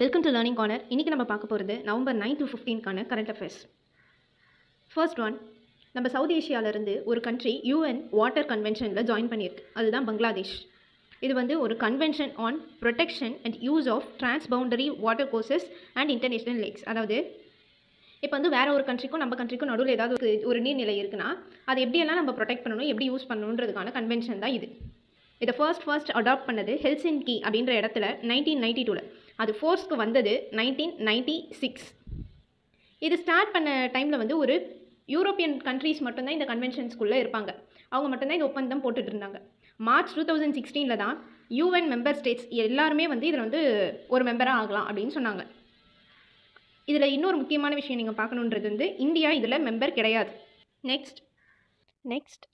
Welcome to learning corner. இன்றைக்கி நம்ம பார்க்க போகிறது நவம்பர் 9 to 15க்கான கரண்ட் அஃபேர்ஸ். ஃபர்ஸ்ட் ஒன், நம்ம சவுத் ஏஷியாவிலேருந்து ஒரு கண்ட்ரி யூஎன் வாட்டர் கன்வென்ஷனில் ஜாயின் பண்ணியிருக்கு. அதுதான் பங்களாதேஷ். இது வந்து ஒரு convention on protection and use of transboundary water courses and international lakes. அதாவது இப்போ வந்து வேறு ஒரு கண்ட்ரிக்கும் நம்ம கண்ட்ரிக்கும் நடுவில் ஏதாவது ஒரு நீர்நிலை இருக்குன்னா அதை எப்படியெல்லாம் நம்ம ப்ரொடெக்ட் பண்ணணும், எப்படி யூஸ் பண்ணணுன்றதுக்கான கன்வென்ஷன் தான் இது. இதை ஃபர்ஸ்ட் அடாப்ட் பண்ணது ஹெல்சின்கி அப்படின்ற இடத்துல 1992. அது ஃபோர்ஸ்க்கு வந்தது 1996. இது ஸ்டார்ட் பண்ண டைமில் வந்து ஒரு யூரோப்பியன் கண்ட்ரீஸ் மட்டும்தான் இந்த கன்வென்ஷன்ஸ்குள்ளே இருப்பாங்க. அவங்க மட்டும்தான் இந்த ஒப்பந்தம் போட்டுட்டு இருந்தாங்க. மார்ச் 2016 தான் யூஎன் மெம்பர் ஸ்டேட்ஸ் எல்லாருமே வந்து இதில் வந்து ஒரு மெம்பராக ஆகலாம் அப்படின்னு சொன்னாங்க. இதில் இன்னொரு முக்கியமான விஷயம் நீங்கள் பார்க்கணுன்றது வந்து இந்தியா இதில் மெம்பர் கிடையாது. நெக்ஸ்ட்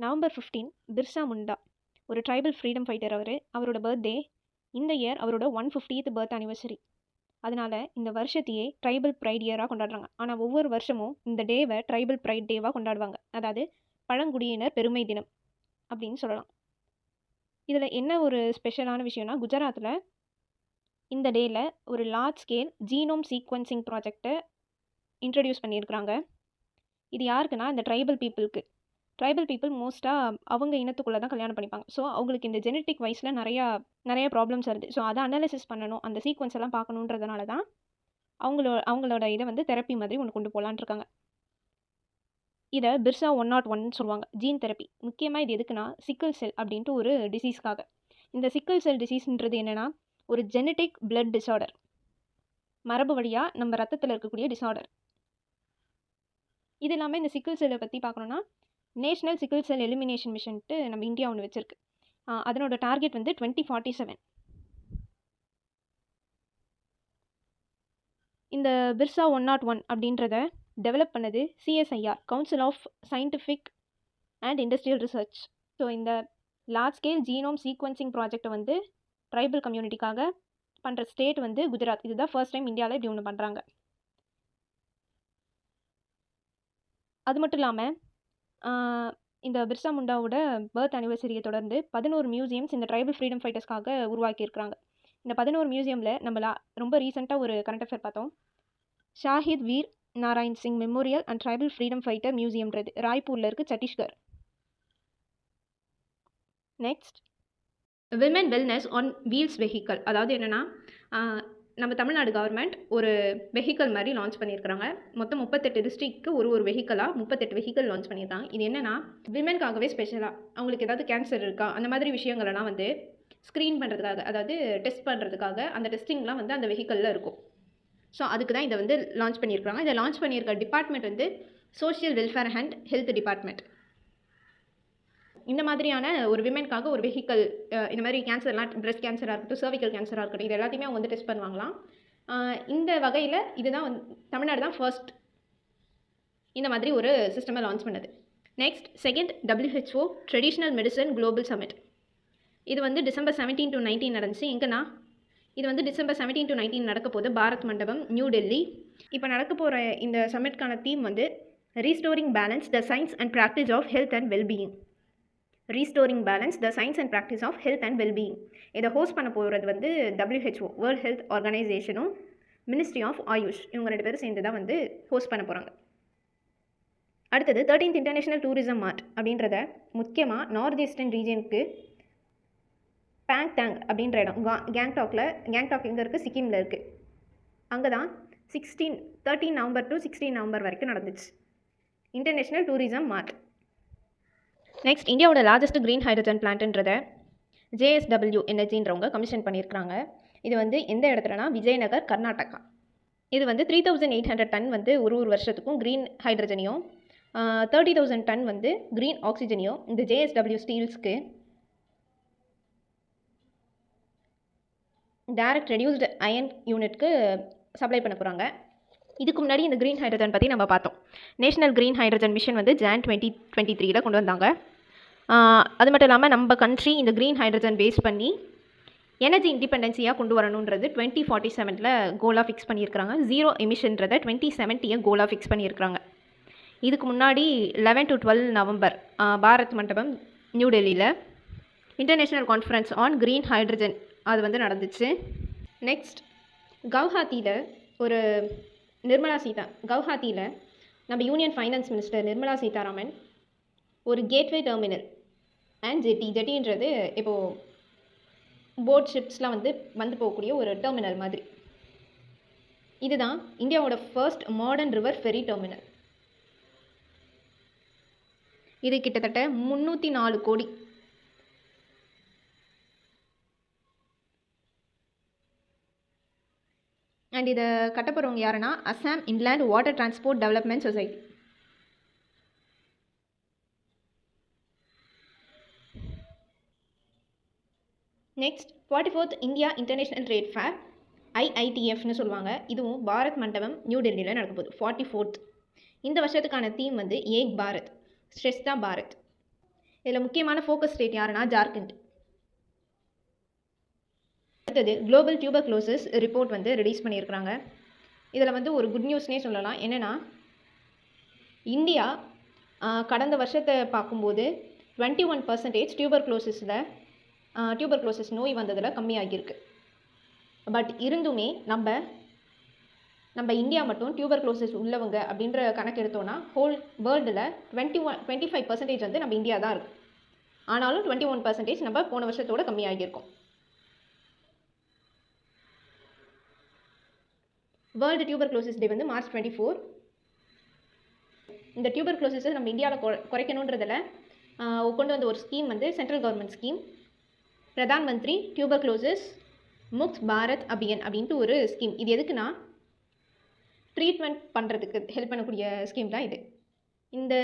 நவம்பர் 15 பிர்சா முண்டா, ஒரு ட்ரைபல் ஃப்ரீடம் ஃபைட்டர். அவரோட பர்த்டே இந்த இயர் அவரோட 150th பர்த் அனிவர்சரி. அதனால் இந்த வருஷத்தையே ட்ரைபல் ப்ரைட் இயராக கொண்டாடுறாங்க. ஆனால் ஒவ்வொரு வருஷமும் இந்த டேவை ட்ரைபல் ப்ரைட் டேவாக கொண்டாடுவாங்க. அதாவது பழங்குடியினர் பெருமை தினம் அப்படின்னு சொல்லலாம். இதில் என்ன ஒரு ஸ்பெஷலான விஷயம்னா, குஜராத்தில் இந்த டேயில் ஒரு லார்ஜ் ஸ்கேல் ஜீனோம் சீக்வன்சிங் ப்ராஜெக்டை இன்ட்ரடியூஸ் பண்ணியிருக்கிறாங்க. இது யாருக்குன்னா இந்த ட்ரைபல் பீப்புள் மோஸ்ட்டாக அவங்க இனத்துக்குள்ளே தான் கல்யாணம் பண்ணிப்பாங்க. ஸோ அவங்களுக்கு இந்த ஜெனட்டிக் வைஸில் நிறைய ப்ராப்ளம்ஸ் வருது. ஸோ அதை அனாலிசிஸ் பண்ணணும், அந்த சீக்வன்ஸ் எல்லாம் பார்க்கணுன்றதுனால தான் அவங்களோட இதை வந்து தெரப்பி மாதிரி ஒன்று கொண்டு போகலான் இருக்காங்க. இதை பிர்சா 101 சொல்லுவாங்க, ஜீன் தெரப்பி. முக்கியமாக இது எதுக்குன்னா சிக்கிள் செல் அப்படின்ட்டு ஒரு டிசீஸ்க்காக. இந்த சிக்கிள் செல் டிசீஸ்ன்றது என்னென்னா ஒரு ஜெனட்டிக் பிளட் டிஸார்டர், மரபு வழியாக நம்ம ரத்தத்தில் இருக்கக்கூடிய டிஸார்டர். இது இல்லாமல் இந்த சிக்கிள் செல்லை பற்றி பார்க்கணுன்னா நேஷ்னல் சிக்கிள் செல் எலிமினேஷன் மிஷன்ட்டு நம்ம இந்தியா ஒன்று வச்சுருக்கு. அதனோட டார்கெட் வந்து 2047. இந்த பிர்சா 101 அப்படின்றத டெவலப் பண்ணது CSIR, council of scientific and industrial research. So இந்த லார்ஜ் ஸ்கேல் ஜீனோம் சீக்வன்சிங் ப்ராஜெக்டை வந்து ட்ரைபல் கம்யூனிட்டிக்காக பண்ணுற ஸ்டேட் வந்து குஜராத். இதுதான் ஃபர்ஸ்ட் டைம் இந்தியாவில் இப்படி ஒன்று பண்ணுறாங்க. அது மட்டும் இல்லாமல் இந்த பிர்சா முண்டாவோட பர்த் அனிவர்சரியை தொடர்ந்து 11 மியூசியம்ஸ் இந்த ட்ரைபல் ஃப்ரீடம் ஃபைட்டர்ஸ்க்காக உருவாக்கியிருக்கிறாங்க. இந்த 11 மியூசியமில் நம்ம ரொம்ப ரீசெண்டாக ஒரு கரண்ட் அஃபேர் பார்த்தோம். Shahid Veer Narayan Singh memorial and tribal freedom fighter மியூசியம்ன்றது ராய்ப்பூரில் இருக்குது, Chhattisgarh. Next, women wellness on wheels vehicle. அதாவது என்னென்னா, நம்ம தமிழ்நாடு கவர்மெண்ட் ஒரு வெஹிக்கல் மாதிரி லான்ச் பண்ணியிருக்கிறாங்க. மொத்தம் 38 டிஸ்ட்ரிக்ட்க்கு ஒரு வெஹிக்கலாக 38 வெஹிக்கல் லான்ச் பண்ணியிருக்காங்க. இது என்னென்னா விமென்காகவே ஸ்பெஷலாக அவங்களுக்கு ஏதாவது கேன்சர் இருக்கா அந்த மாதிரி விஷயங்களெல்லாம் வந்து ஸ்க்ரீன் பண்ணுறதுக்காக, அதாவது டெஸ்ட் பண்ணுறதுக்காக அந்த டெஸ்டிங்லாம் வந்து அந்த வெஹிக்கலில் இருக்கும். ஸோ அதுக்கு தான் இதை வந்து லான்ச் பண்ணியிருக்காங்க. இதை லான்ச் பண்ணியிருக்க டிபார்ட்மெண்ட் வந்து social welfare and health department. இந்த மாதிரியான ஒரு விமென்காக ஒரு வெஹிக்கல், இந்த மாதிரி கேன்சர்லாம், பிரெஸ்ட் கேன்சராக இருக்கட்டும், சர்விக்கல் கேன்சராக இருக்கட்டும், இது எல்லாத்தையுமே அவங்க வந்து டெஸ்ட் பண்ணுவாங்களாம். இந்த வகையில் இதுதான் தமிழ்நாடு தான் ஃபர்ஸ்ட் இந்த மாதிரி ஒரு சிஸ்டமை லான்ச் பண்ணது. Next, second WHO traditional medicine global submit. இது வந்து டிசம்பர் 17 to 19 நடந்துச்சு. எங்கன்னா இது வந்து டிசம்பர் 17 to 19 நடக்க போது பாரத் மண்டபம், நியூ டெல்லி. இப்போ நடக்க போகிற இந்த சமிட்கான தீம் வந்து restoring balance the science and practice of health and wellbeing. Restoring balance the science and practice of health and wellbeing. இதை ஹோஸ்ட் பண்ண போகிறது வந்து WHO, வேர்ல்ட் ஹெல்த் ஆர்கனைசேஷனும் மினிஸ்ட்ரி ஆஃப் ஆயுஷ், இவங்க 2 பேரும் சேர்ந்து தான் வந்து ஹோஸ்ட் பண்ண போகிறாங்க. அடுத்தது 13th இன்டர்நேஷ்னல் டூரிசம் மார்ட் அப்படின்றத முக்கியமாக நார்த் ஈஸ்டர்ன் ரீஜனுக்கு பேங்டாங் அப்படின்ற இடம், கேங்டாக் எங்கே இருக்குது, சிக்கிமில் இருக்குது. அங்கே தான் 13 நவம்பர் to 16 நவம்பர் வரைக்கும் நடந்துச்சு இன்டர்நேஷ்னல் டூரிசம் மார்ட். நெக்ஸ்ட், இந்தியாவோட லார்ஜஸ்ட் க்ரீன் ஹைட்ரஜன் பிளான்ட்ன்றதை JSW எனர்ஜின்றவங்க கமிஷன் பண்ணியிருக்கிறாங்க. இது வந்து எந்த இடத்துலனா விஜயநகர், கர்நாடகா. இது வந்து 3800 டன் வந்து ஒரு வருஷத்துக்கும் க்ரீன் ஹைட்ரஜனையும் 30,000 டன் வந்து க்ரீன் ஆக்சிஜனையும் இந்த JSW ஸ்டீல்ஸ்க்கு டைரக்ட் ரெடியூஸ்டு அயன் யூனிட்க்கு சப்ளை பண்ண போகிறாங்க. இதுக்கு முன்னாடி இந்த க்ரீன் ஹைட்ரஜன் பற்றி நம்ம பார்த்தோம். நேஷனல் க்ரீன் ஹைட்ரஜன் மிஷன் வந்து Jan 2023 கொண்டு வந்தாங்க. அது மட்டும் இல்லாமல் நம்ம கண்ட்ரி இந்த க்ரீன் ஹைட்ரஜன் பேஸ் பண்ணி எனர்ஜி இண்டிபெண்டன்சியாக கொண்டு வரணுன்றது 2047 கோலாக ஃபிக்ஸ் பண்ணியிருக்கிறாங்க. 0 எமிஷன்றதை 2070 கோலாக ஃபிக்ஸ் பண்ணியிருக்கிறாங்க. இதுக்கு முன்னாடி 11 to 12 நவம்பர் பாரத் மண்டபம், நியூ டெல்லியில் international conference on green hydrogen அது வந்து நடந்துச்சு. நெக்ஸ்ட், கவுஹாத்தியில் ஒரு கவுஹாத்தியில் நம்ம union finance minister Nirmala Sitharaman ஒரு கேட்வே டெர்மினல் அண்ட் ஜெட்டின்றது இப்போது போட் ஷிப்ஸ்லாம் வந்து போகக்கூடிய ஒரு டெர்மினல் மாதிரி. இதுதான் இந்தியாவோட first modern river ferry terminal. இது கிட்டத்தட்ட 304 கோடி. அண்ட் இதை கட்டப்படுறவங்க யாருன்னா Assam inland water transport development society. Next 44th India international trade fair IITFன்னு சொல்லுவாங்க. இதுவும் பாரத் மண்டபம் நியூ டெல்லியில் நடக்க போகுது. 44th. இந்த வருஷத்துக்கான தீம் வந்து ஏக் பாரத், ஸ்ரெஷ்தா பாரத். இதில் முக்கியமான ஃபோக்கஸ் ஸ்டேட் யாருன்னா ஜார்க்கண்ட். அடுத்தது குளோபல் டியூபர்குலோசிஸ் ரிப்போர்ட் வந்து ரிலீஸ் பண்ணியிருக்கிறாங்க. இதில் வந்து ஒரு குட் நியூஸ்னே சொல்லலாம். என்னென்னா இந்தியா கடந்த வருஷத்தை பார்க்கும்போது 21% டியூபர்குலோசிஸ் நோய் வந்ததில் கம்மியாகியிருக்கு. பட் இருந்துமே நம்ம இந்தியா மட்டும் டியூபர்குலோசிஸ் உள்ளவங்க அப்படின்ற கணக்கு எடுத்தோன்னா ஹோல் வேர்ல்டில் 25% வந்து நம்ம இந்தியா தான் இருக்குது. ஆனாலும் 21% நம்ம போன வருஷத்தோட கம்மியாகியிருக்கோம். வேர்ல்டு டியூபர்குலோசிஸ் டே வந்து March 24. இந்த டியூபர்குலோசிஸை நம்ம இந்தியாவில் குறைக்கணுன்றதில் கொண்டு வந்த ஒரு ஸ்கீம் வந்து central government scheme, Pradhan Mantri tuberculosis Mukt Bharat Abhiyan அப்படின்ட்டு ஒரு ஸ்கீம். இது எதுக்குன்னா ட்ரீட்மெண்ட் பண்ணுறதுக்கு ஹெல்ப் பண்ணக்கூடிய ஸ்கீம் தான் இது. இந்த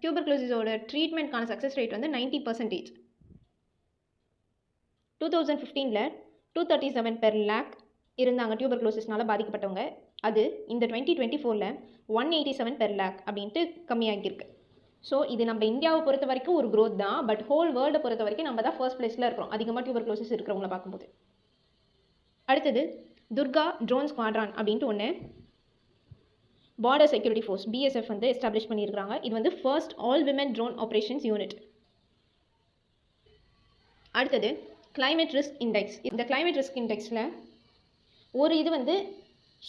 டியூபர்குலோசிஸோட ட்ரீட்மெண்ட்கான சக்ஸஸ் ரேட் வந்து 90%. 2015 237 per lakh இருந்தாங்க டியூபர்குலோசிஸ்னால் பாதிக்கப்பட்டவங்க. அது இந்த 2024 187 per lakh அப்படின்ட்டு கம்மியாகியிருக்கு. ஸோ இது நம்ம இந்தியாவை பொறுத்த வரைக்கும் ஒரு க்ரோத் தான். பட் ஹோல் வேர்ல்டை பொறுத்த வரைக்கும் நம்ம தான் ஃபர்ஸ்ட் பிளேஸில் இருக்கிறோம் அதிகமாக டியூபர்குலோசிஸ் இருக்கிறவங்கள பார்க்கும்போது. அடுத்தது துர்கா ட்ரோன் ஸ்குவாட்ரான் அப்படின்ட்டு ஒன்று பார்டர் செக்யூரிட்டி ஃபோர்ஸ் BSF வந்து எஸ்டாப்ளிஷ் பண்ணியிருக்கிறாங்க. இது வந்து first all women drone operations unit. அடுத்தது கிளைமேட் ரிஸ்க் இண்டெக்ஸ். இந்த கிளைமேட் ரிஸ்க் இண்டெக்ஸில் ஒரு இது வந்து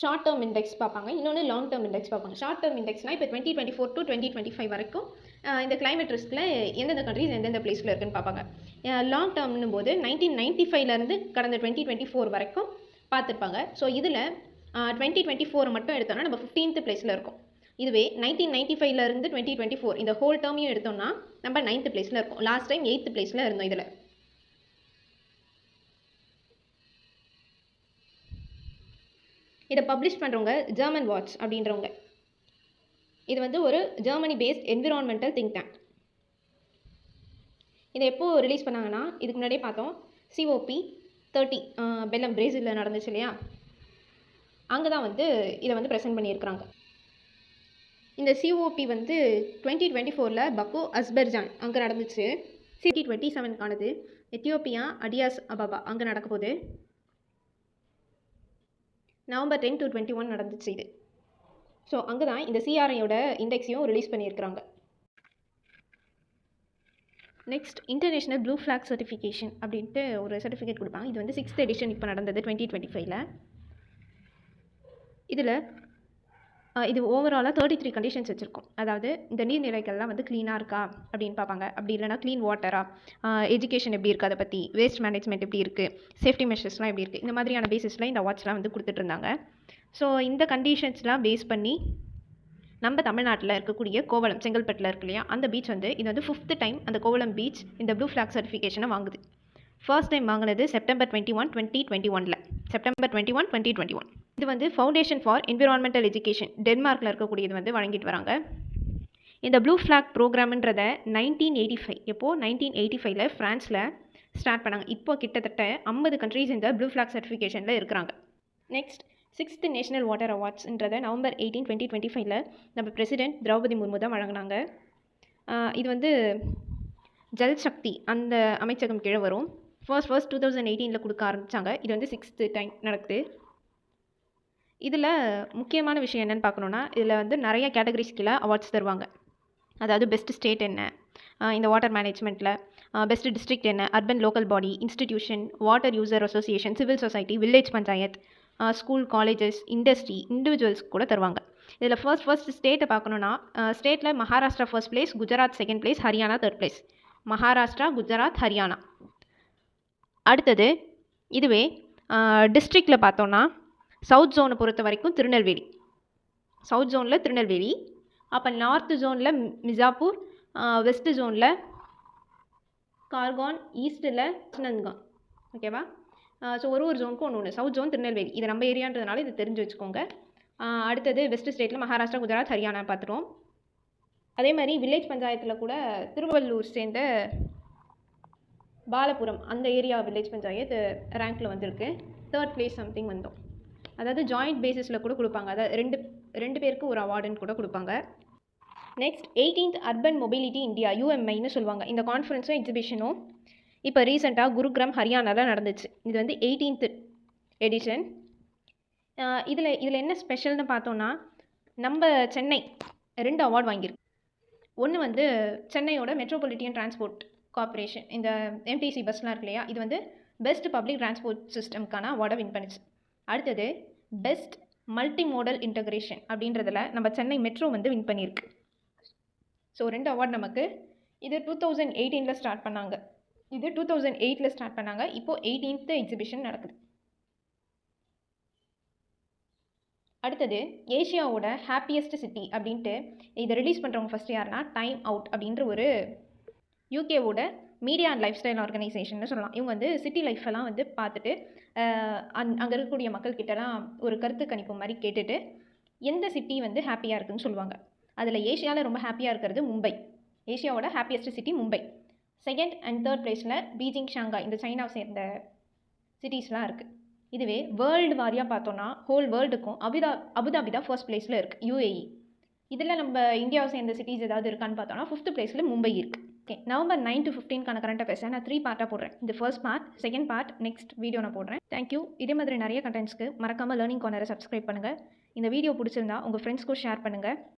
ஷார்ட் டேர்ம் இண்டெக்ஸ் பார்ப்பாங்க, இன்னொன்று லாங் டேர்ம் இண்டெக்ஸ் பார்ப்பாங்க. ஷார்ட் டேர்ம் இண்டெக்ஸ்னால் இப்போ 2024 to 2025 வரைக்கும் இந்த கிளைமேட் ரிஸ்கில் எந்தெந்த கண்ட்ரீஸ் எந்தெந்த பிளேஸில் இருக்குன்னு பார்ப்பாங்க. லாங் டேர்ம்னும் போது 1995 கடந்த 2024 வரைக்கும் பார்த்துருப்பாங்க. ஸோ இதில் 2024 மட்டும் எடுத்தோம்னா நம்ம 15th பிளேஸில் இருக்கோம். இதுவே 1995 2024 இந்த ஹோல் டேர்மையும் எடுத்தோம்னா நம்ம 9th பிளேஸில் இருக்கோம். லாஸ்ட் டைம் 8th பிளேஸில் இருந்தோம். இதில் இதை பப்ளிஷ் பண்ணுறவங்க ஜெர்மன் வாட்ச் அப்படின்றவங்க. இது வந்து ஒரு Germany based environmental think tank. இதை எப்போது ரிலீஸ் பண்ணாங்கன்னா இதுக்கு முன்னாடியே பார்த்தோம், COP30 பெல்லம் பிரேசிலில் நடந்துச்சு இல்லையா, அங்கே தான் வந்து இதை வந்து ப்ரெசென்ட் பண்ணியிருக்கிறாங்க. இந்த COP வந்து 2024 பக்கு அஸ்பர்ஜான் அங்கே நடந்துச்சு. 2027 எத்தியோப்பியா அடியாஸ் அபாபா அங்கே நடக்க போகுது. November 10 to 21 நடந்துச்சு இது. ஸோ அங்கே தான் இந்த CRIயோட இண்டெக்ஸையும் ரிலீஸ் பண்ணியிருக்கிறாங்க. Next international blue flag certification அப்படின்ட்டு ஒரு சர்டிஃபிகேட் கொடுப்பாங்க. இது வந்து 6th எடிஷன் இப்போ நடந்தது 2025. இதில் இது ஓவராலாக 33 கண்டிஷன்ஸ் வச்சுருக்கோம். அதாவது இந்த நீர்நிலைகள்லாம் வந்து க்ளீனாக இருக்கா அப்படின்னு பார்ப்பாங்க. அப்படி இல்லைனா க்ளீன் வாட்டரா, எஜுகேஷன் எப்படி இருக்குது, அதை பற்றி வேஸ்ட் மேனேஜ்மெண்ட் எப்படி இருக்குது, சேஃப்டி மெஷர்ஸ்லாம் எப்படி இருக்குது, இந்த மாதிரியான பேசிஸில் இந்த அவார்ட்ஸ்லாம் வந்து கொடுத்துட்ருந்தாங்க. ஸோ இந்த கண்டிஷன்ஸ்லாம் பேஸ் பண்ணி நம்ம தமிழ்நாட்டில் இருக்கக்கூடிய கோவளம் செங்கல்பட்டில் இருக்கு இல்லையா, அந்த பீச் வந்து இது வந்து 5th டைம் அந்த கோவளம் பீச் இந்த ப்ளூ ஃப்ளாக் சர்டிஃபிகேஷனை வாங்குது. ஃபர்ஸ்ட் டைம் வாங்கினது September 21, 2021. September 21, 2021. இது வந்து ஃபவுண்டேஷன் ஃபார் என்விரான்மெண்டல் எஜுகேஷன் டென்மார்க்கில் இருக்கக்கூடியது வந்து வழங்கிட்டு வராங்க. இந்த ப்ளூ ஃப்ளாக் ப்ரோக்ராம்ன்றதை 1985 எப்போது 1985 ஃப்ரான்ஸில் ஸ்டார்ட் பண்ணாங்க. இப்போ கிட்டத்தட்ட 50 கண்ட்ரீஸ் இந்த ப்ளூ ஃப்ளாக் சர்டிஃபிகேஷனில் இருக்கிறாங்க. நெக்ஸ்ட் 6th நேஷனல் வாட்டர் அவார்ட்ஸ்ன்றதை November 18, 2025 நம்ம பிரசிடென்ட் திரௌபதி முர்மு தான் வழங்கினாங்க. இது வந்து ஜல் சக்தி அந்த அமைச்சகம் கீழே வரும். ஃபர்ஸ்ட் 2018 கொடுக்க ஆரம்பித்தாங்க. இது வந்து 6th டைம் நடக்குது. இதில் முக்கியமான விஷயம் என்னென்னு பார்க்கணுன்னா, இதில் வந்து நிறைய கேட்டகரிஸ் கீழே அவார்ட்ஸ் தருவாங்க. அதாவது பெஸ்ட் ஸ்டேட் என்ன, இந்த வாட்டர் மேனேஜ்மெண்ட்டில் பெஸ்ட் டிஸ்ட்ரிக்ட் என்ன, urban local body, institution, water user association, civil society, village panchayat, school, colleges, industry, individuals கூட தருவாங்க. இதில் ஃபர்ஸ்ட் ஸ்டேட்டை பார்க்கணுன்னா, ஸ்டேட்டில் Maharashtra first place, Gujarat second place, Haryana third place. Maharashtra, Gujarat, Haryana. அடுத்தது இதுவே டிஸ்ட்ரிக்டில் பார்த்தோன்னா, சவுத் ஜோனை பொறுத்த வரைக்கும் திருநெல்வேலி. சவுத் ஜோனில் திருநெல்வேலி. அப்போ நார்த் ஜோனில் மிர்சாப்பூர், வெஸ்ட் ஜோனில் கார்கான், ஈஸ்ட்டில் நந்த்கான். ஓகேவா? ஸோ ஒரு ஜோனுக்கும் ஒன்று. South zone Tirunelveli. இது நம்ம ஏரியான்றதுனால இது தெரிஞ்சு வச்சுக்கோங்க. அடுத்தது வெஸ்ட் ஸ்டேட்டில் மகாராஷ்டிரா, குஜராத், ஹரியானா பார்த்துருவோம். அதே மாதிரி வில்லேஜ் பஞ்சாயத்தில் கூட திருவள்ளூர் சேர்ந்த பாலபுரம் அந்த ஏரியா வில்லேஜ் பஞ்சாயத்து ரேங்க்கில் வந்திருக்கு. தேர்ட் பிளேஸ் சம்திங் வந்தோம். அதாவது ஜாயிண்ட் பேசிஸில் கூட கொடுப்பாங்க. அதாவது ரெண்டு பேருக்கு ஒரு அவார்டுன்னு கூட கொடுப்பாங்க. Next 18th urban mobility India, UMIன்னு சொல்லுவாங்க. இந்த கான்ஃபரன்ஸும் எக்ஸிபிஷனும் இப்போ ரீசெண்டாக குருகிராம், ஹரியானாவில் நடந்துச்சு. இது வந்து 18th எடிஷன். இதில் என்ன ஸ்பெஷல்னு பார்த்தோன்னா, நம்ம சென்னை 2 அவார்டு வாங்கியிருக்கு. ஒன்று வந்து சென்னையோட மெட்ரோபாலிட்டியன் டிரான்ஸ்போர்ட் கார்பரேஷன், இந்த MTC பஸ்லாம் இருக்கு இல்லையா, இது வந்து பெஸ்ட் பப்ளிக் டிரான்ஸ்போர்ட் சிஸ்டம்க்கான அவார்டை வின் பண்ணிச்சு. அடுத்தது பெஸ்ட் மல்டி மோடல் இன்டகிரேஷன் அப்படின்றதில் நம்ம சென்னை மெட்ரோ வந்து வின் பண்ணியிருக்கு. ஸோ 2 அவார்டு நமக்கு. இது 2018 ஸ்டார்ட் பண்ணாங்க. இது 2008 ஸ்டார்ட் பண்ணாங்க. இப்போது 18th எக்ஸிபிஷன் நடக்குது. அடுத்தது ஏஷியாவோட ஹாப்பியஸ்ட் சிட்டி அப்படின்ட்டு இதை ரிலீஸ் பண்ணுறவங்க ஃபஸ்ட்டு யாருன்னா டைம் அவுட் அப்படின்ற ஒரு யூகேவோட மீடியா அண்ட் லைஃப் ஸ்டைல் ஆர்கனைசேஷன்னு சொல்லலாம். இவங்க வந்து சிட்டி லைஃப்பெல்லாம் வந்து பார்த்துட்டு அங்கே இருக்கக்கூடிய மக்கள்கிட்டலாம் ஒரு கருத்து கணிப்பு மாதிரி கேட்டுட்டு எந்த சிட்டி வந்து ஹாப்பியாக இருக்குதுன்னு சொல்லுவாங்க. அதில் ஏஷியாவில் ரொம்ப ஹாப்பியாக இருக்கிறது மும்பை. ஏஷியாவோட happiest city Mumbai. Second and third பிளேஸில் பீஜிங், ஷாங்காய், இந்த சைனாவை சேர்ந்த சிட்டிஸ்லாம் இருக்குது. இதுவே வேர்ல்டு வாரியாக பார்த்தோன்னா ஹோல் வேர்ல்டுக்கும் அபுதாபி தான் ஃபர்ஸ்ட் பிளேஸில் இருக்குது, UAE. இதில் நம்ம இந்தியாவை சேர்ந்த சிட்டிஸ் ஏதாவது இருக்கான்னு பார்த்தோன்னா 5th பிளேஸில் மும்பை இருக்குது. ஓகே, November 9 to 15 கரண்ட் அஃபேர்ஸை நான் 3 பார்ட்டாக போடுறேன். இந்த first part, second part, next video நான் போடுறேன். தேங்க்யூ. இதே மாதிரி நிறைய கண்டென்ட்ஸ்க்கு மறக்காமல் லேர்னிங் கார்னரை சப்ஸ்கிரைப் பண்ணுங்கள். இந்த வீடியோ பிடிச்சிருந்தா உங்கள் ஃப்ரெண்ட்ஸ்க்கும் ஷேர் பண்ணுங்கள்.